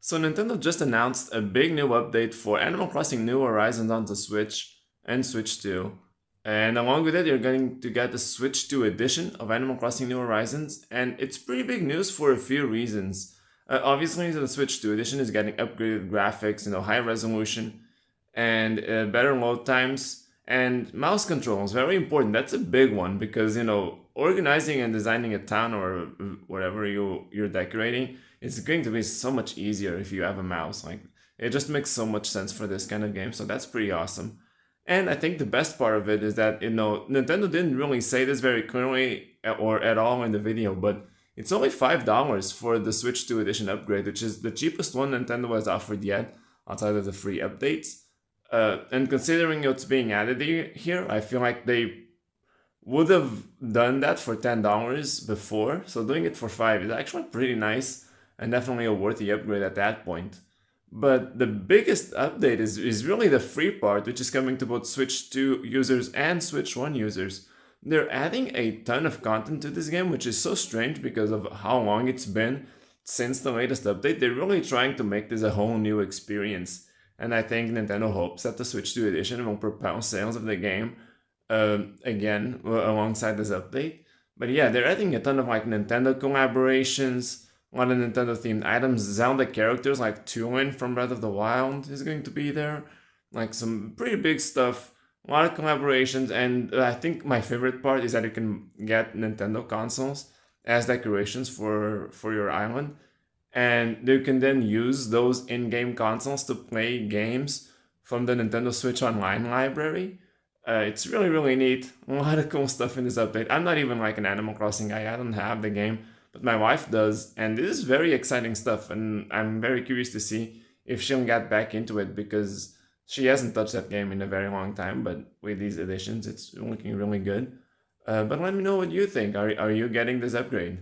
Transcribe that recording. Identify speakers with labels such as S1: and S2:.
S1: So Nintendo just announced a big new update for Animal Crossing New Horizons on the Switch and Switch 2. And along with it, you're going to get the Switch 2 edition of Animal Crossing New Horizons, and it's pretty big news for a few reasons. Obviously, the Switch 2 edition is getting upgraded graphics, high resolution, and better load times, and mouse controls. Very important. That's a big one because organizing and designing a town or whatever you're decorating, it's going to be so much easier if you have a mouse. Like, it just makes so much sense for this kind of game. So that's pretty awesome. And I think the best part of it is that Nintendo didn't really say this very clearly or at all in the video, but it's only $5 for the Switch 2 edition upgrade, which is the cheapest one Nintendo has offered yet, outside of the free updates. And considering what's being added here, I feel like they would have done that for $10 before. So doing it for 5 is actually pretty nice and definitely a worthy upgrade at that point. But the biggest update is really the free part, which is coming to both Switch 2 users and Switch 1 users. They're adding a ton of content to this game, which is so strange because of how long it's been since the latest update. They're really trying to make this a whole new experience. And I think Nintendo hopes that the Switch 2 edition will propel sales of the game again alongside this update. But yeah, they're adding a ton of like Nintendo collaborations, a lot of Nintendo themed items. Zelda characters like Tulin from Breath of the Wild is going to be there. Like some pretty big stuff, a lot of collaborations, and I think my favorite part is that you can get Nintendo consoles as decorations for your island, and you can then use those in-game consoles to play games from the Nintendo Switch Online library. It's really, really neat. A lot of cool stuff in this update. I'm not even like an Animal Crossing guy. I don't have the game, but my wife does, and this is very exciting stuff. And I'm very curious to see if she'll get back into it because she hasn't touched that game in a very long time. But with these additions, it's looking really good. But let me know what you think. Are you getting this upgrade?